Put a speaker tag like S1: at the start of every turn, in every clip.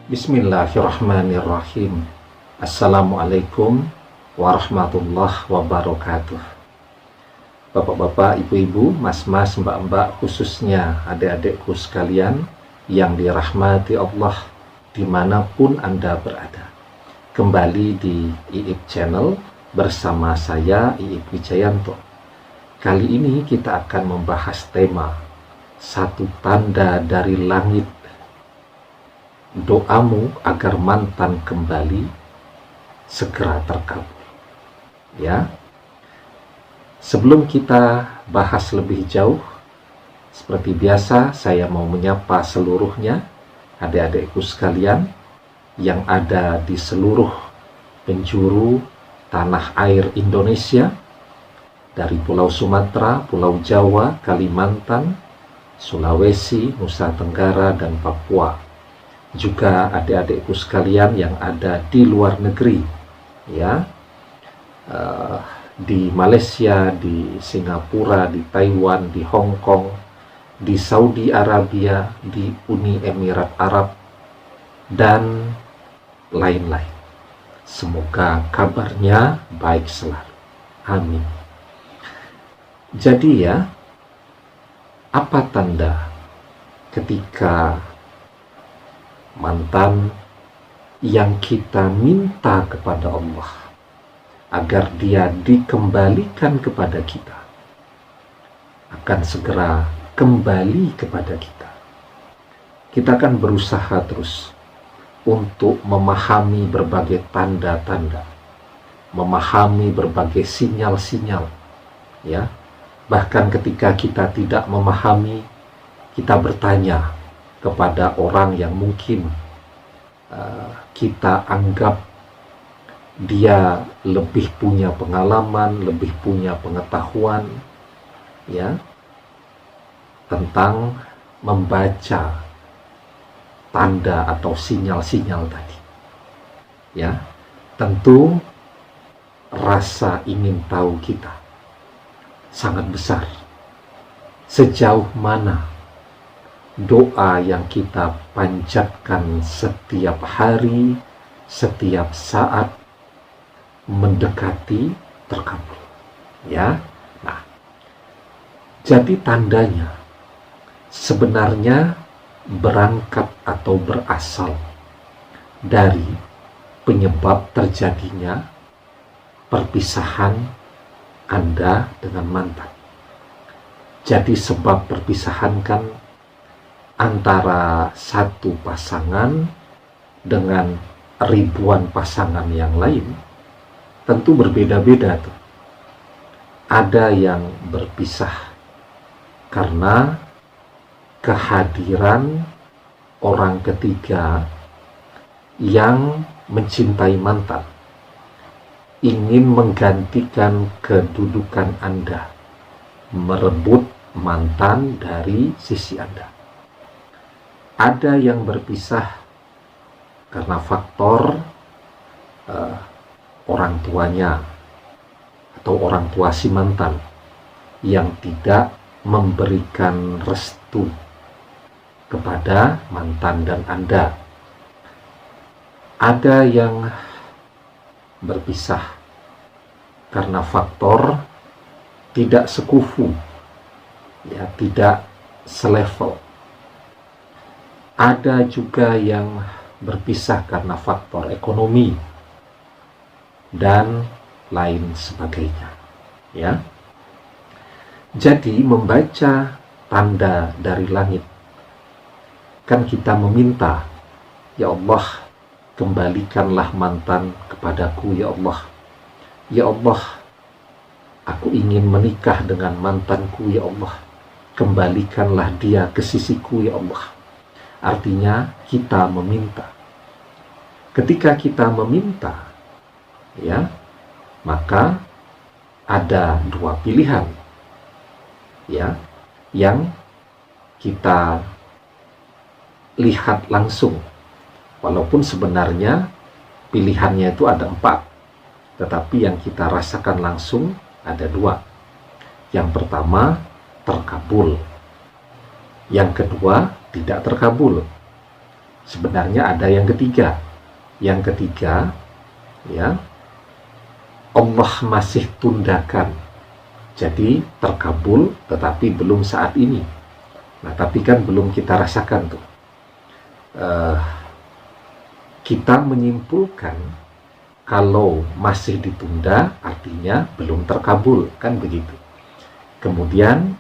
S1: Bismillahirrahmanirrahim. Assalamualaikum warahmatullahi wabarakatuh. Bapak-bapak, ibu-ibu, mas-mas, mbak-mbak, khususnya adik-adikku sekalian yang dirahmati Allah dimanapun Anda berada. Kembali di IIP Channel bersama saya, IIP Wijayanto. Kali ini kita akan membahas tema satu tanda dari langit. Doamu agar mantan kembali segera terkabul. Ya. Sebelum kita bahas lebih jauh, seperti biasa saya mau menyapa seluruhnya adik-adikku sekalian yang ada di seluruh penjuru tanah air Indonesia, dari Pulau Sumatera, Pulau Jawa, Kalimantan, Sulawesi, Nusa Tenggara, dan Papua. Juga adik-adikku sekalian yang ada di luar negeri, ya, di Malaysia, di Singapura, di Taiwan, di Hong Kong, di Saudi Arabia, di Uni Emirat Arab, dan lain-lain. Semoga kabarnya baik selalu. Amin. Jadi ya, apa tanda ketika mantan yang kita minta kepada Allah agar dia dikembalikan kepada kita akan segera kembali kepada kita? Kita akan berusaha terus untuk memahami berbagai tanda-tanda, memahami berbagai sinyal-sinyal, ya. Bahkan ketika kita tidak memahami, kita bertanya kepada orang yang mungkin kita anggap dia lebih punya pengalaman, lebih punya pengetahuan, ya, tentang membaca tanda atau sinyal-sinyal tadi. Ya, tentu rasa ingin tahu kita sangat besar. Sejauh mana doa yang kita panjatkan setiap hari, setiap saat mendekati terkabul, ya. Nah, jadi tandanya sebenarnya berangkat atau berasal dari penyebab terjadinya perpisahan Anda dengan mantan. Jadi sebab perpisahan kan antara satu pasangan dengan ribuan pasangan yang lain tentu berbeda-beda tuh. Ada yang berpisah karena kehadiran orang ketiga yang mencintai mantan, ingin menggantikan kedudukan Anda, merebut mantan dari sisi Anda. Ada yang berpisah karena faktor orang tuanya atau orang tua si mantan yang tidak memberikan restu kepada mantan dan Anda. Ada yang berpisah karena faktor tidak sekufu, ya, tidak selevel. Ada juga yang berpisah karena faktor ekonomi dan lain sebagainya, ya. Jadi membaca tanda dari langit kan kita meminta, ya Allah, kembalikanlah mantan kepadaku, ya Allah. Ya Allah, aku ingin menikah dengan mantanku, ya Allah. Kembalikanlah dia ke sisiku, ya Allah. Artinya kita meminta. Ketika kita meminta, ya, maka ada dua pilihan, ya, yang kita lihat langsung. Walaupun sebenarnya pilihannya itu ada 4, tetapi yang kita rasakan langsung ada 2. Yang pertama, terkabul. Yang kedua, tidak terkabul. sebenarnya ada yang ketiga. Yang ketiga, ya, Allah masih tundakan. Jadi terkabul tetapi belum saat ini. Nah, tapi kan belum kita rasakan tuh. Kita menyimpulkan kalau masih ditunda artinya belum terkabul, kan begitu. Kemudian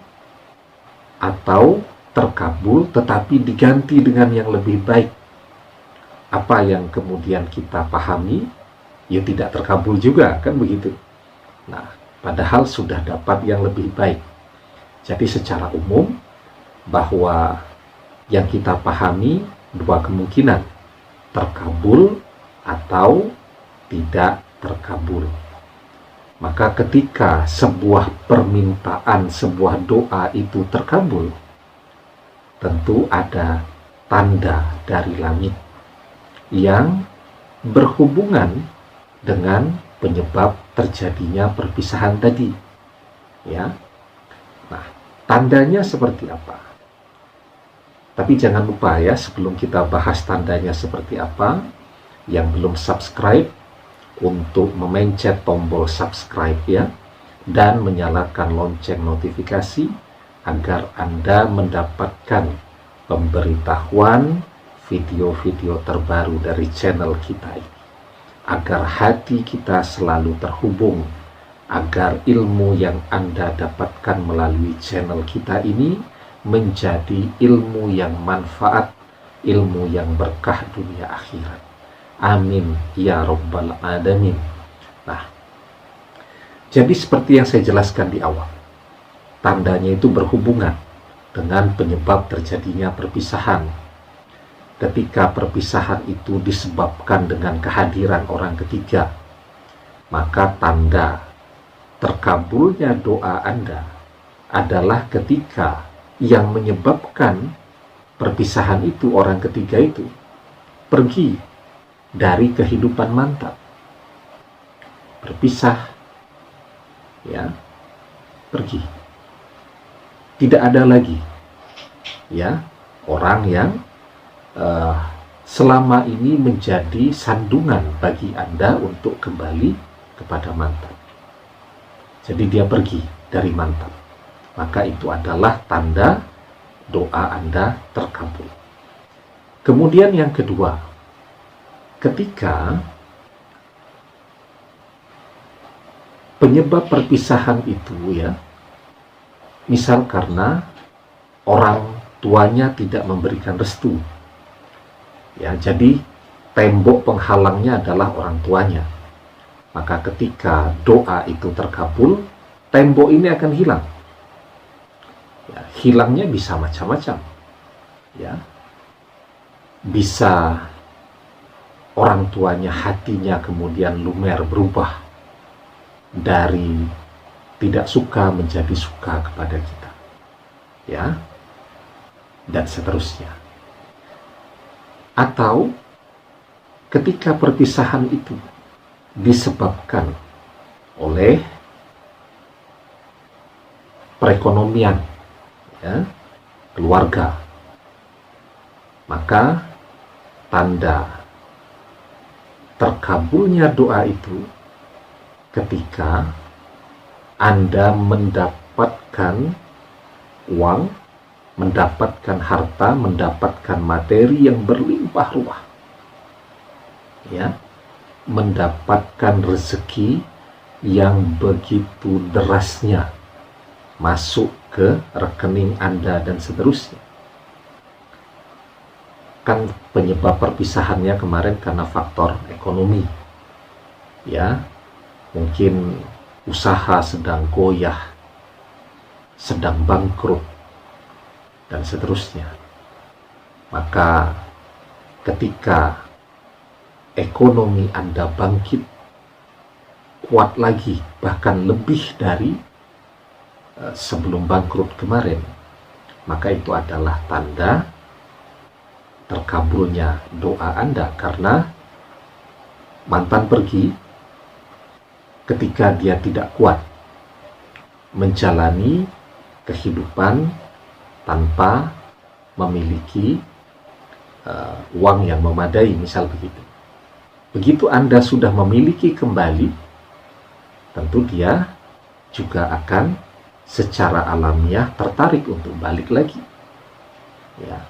S1: atau terkabul tetapi diganti dengan yang lebih baik. Apa yang kemudian kita pahami, ya tidak terkabul juga, kan begitu. Nah, padahal sudah dapat yang lebih baik. Jadi secara umum, bahwa yang kita pahami dua kemungkinan, terkabul atau tidak terkabul. Maka ketika sebuah permintaan, sebuah doa itu terkabul, tentu ada tanda dari langit yang berhubungan dengan penyebab terjadinya perpisahan tadi, ya. Nah, tandanya seperti apa? Tapi jangan lupa ya, sebelum kita bahas tandanya seperti apa, yang belum subscribe untuk memencet tombol subscribe ya, dan menyalakan lonceng notifikasi agar Anda mendapatkan pemberitahuan video-video terbaru dari channel kita ini, agar hati kita selalu terhubung, agar ilmu yang Anda dapatkan melalui channel kita ini menjadi ilmu yang manfaat, ilmu yang berkah dunia akhirat. Amin ya rabbal alamin. Nah, jadi seperti yang saya jelaskan di awal, tandanya itu berhubungan dengan penyebab terjadinya perpisahan. Ketika perpisahan itu disebabkan dengan kehadiran orang ketiga, maka tanda terkabulnya doa Anda adalah ketika yang menyebabkan perpisahan itu, orang ketiga itu pergi dari kehidupan mantan, berpisah, ya, pergi, tidak ada lagi, ya, orang yang selama ini menjadi sandungan bagi Anda untuk kembali kepada mantan. Jadi dia pergi dari mantan, maka itu adalah tanda doa Anda terkabul. Kemudian yang kedua, ketika penyebab perpisahan itu, ya, misal karena orang tuanya tidak memberikan restu, ya, jadi tembok penghalangnya adalah orang tuanya, maka ketika doa itu terkabul, tembok ini akan hilang. Ya, hilangnya bisa macam-macam, ya, bisa orang tuanya, hatinya kemudian lumer, berubah dari tidak suka menjadi suka kepada kita, ya, dan seterusnya. Atau ketika perpisahan itu disebabkan oleh perekonomian, ya, keluarga, maka tanda terkabulnya doa itu ketika Anda mendapatkan uang, mendapatkan harta, mendapatkan materi yang berlimpah ruah, ya, mendapatkan rezeki yang begitu derasnya masuk ke rekening Anda dan seterusnya. Kan penyebab perpisahannya kemarin karena faktor ekonomi, ya, mungkin usaha sedang goyah, sedang bangkrut, dan seterusnya. Maka ketika ekonomi Anda bangkit, kuat lagi, bahkan lebih dari sebelum bangkrut kemarin, maka itu adalah tanda terkabulnya doa Anda, karena mantan pergi ketika dia tidak kuat menjalani kehidupan tanpa memiliki uang yang memadai, misal begitu. Begitu Anda sudah memiliki kembali, tentu dia juga akan secara alamiah tertarik untuk balik lagi. Ya,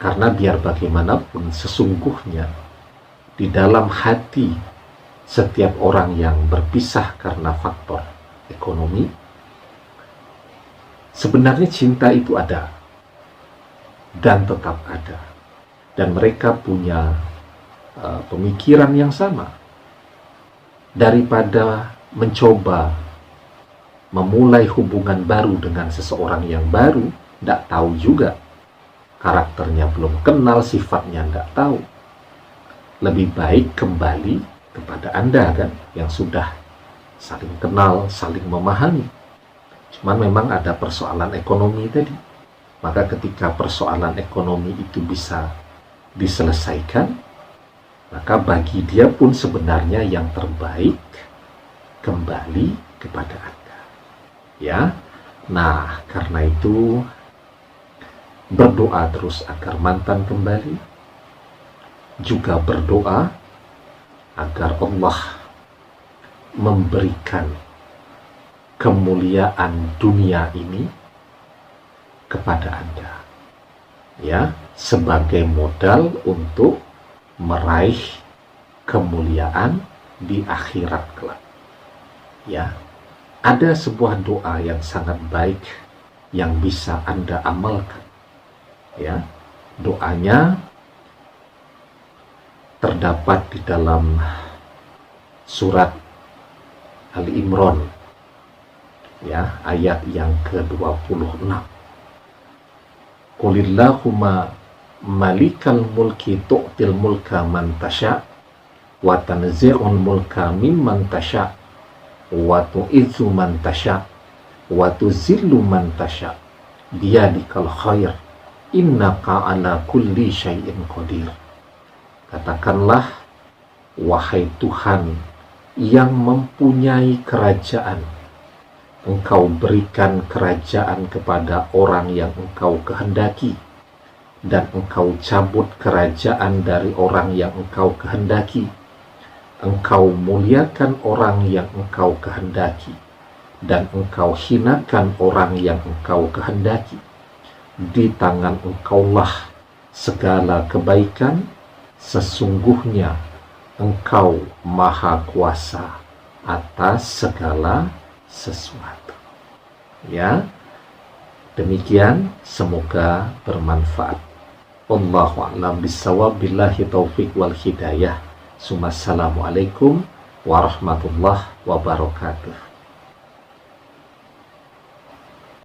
S1: karena biar bagaimanapun sesungguhnya di dalam hati setiap orang yang berpisah karena faktor ekonomi, sebenarnya cinta itu ada dan tetap ada, dan mereka punya pemikiran yang sama. Daripada mencoba memulai hubungan baru dengan seseorang yang baru, tidak tahu juga karakternya, belum kenal, sifatnya tidak tahu, lebih baik kembali kepada Anda kan, yang sudah saling kenal, saling memahami. Cuman memang ada persoalan ekonomi tadi. Maka ketika persoalan ekonomi itu bisa diselesaikan, maka bagi dia pun sebenarnya yang terbaik kembali kepada Anda. Ya. Nah, karena itu berdoa terus agar mantan kembali, juga berdoa agar Allah memberikan kemuliaan dunia ini kepada Anda, ya, sebagai modal untuk meraih kemuliaan di akhirat kelak. Ya, ada sebuah doa yang sangat baik yang bisa Anda amalkan. Ya, doanya terdapat di dalam surat Ali Imran, ya, ayat yang ke-26. Qulillahumma malikal mulki tu'til mulka man tasha wa tanzi'ul mulka mimman tasha wa tu'izzu man tasha wa tuzillu man tasha biyadikal khair innaka ala kulli syai'in qadir. Katakanlah, wahai Tuhan yang mempunyai kerajaan, Engkau berikan kerajaan kepada orang yang Engkau kehendaki, dan Engkau cabut kerajaan dari orang yang Engkau kehendaki. Engkau muliakan orang yang Engkau kehendaki, dan Engkau hinakan orang yang Engkau kehendaki. Di tangan Engkaulah segala kebaikan, sesungguhnya Engkau maha kuasa atas segala sesuatu. Ya, demikian, semoga bermanfaat. Wallahu a'lam bishawab, billahi taufik wal hidayah. Assalamualaikum warahmatullahi wabarakatuh.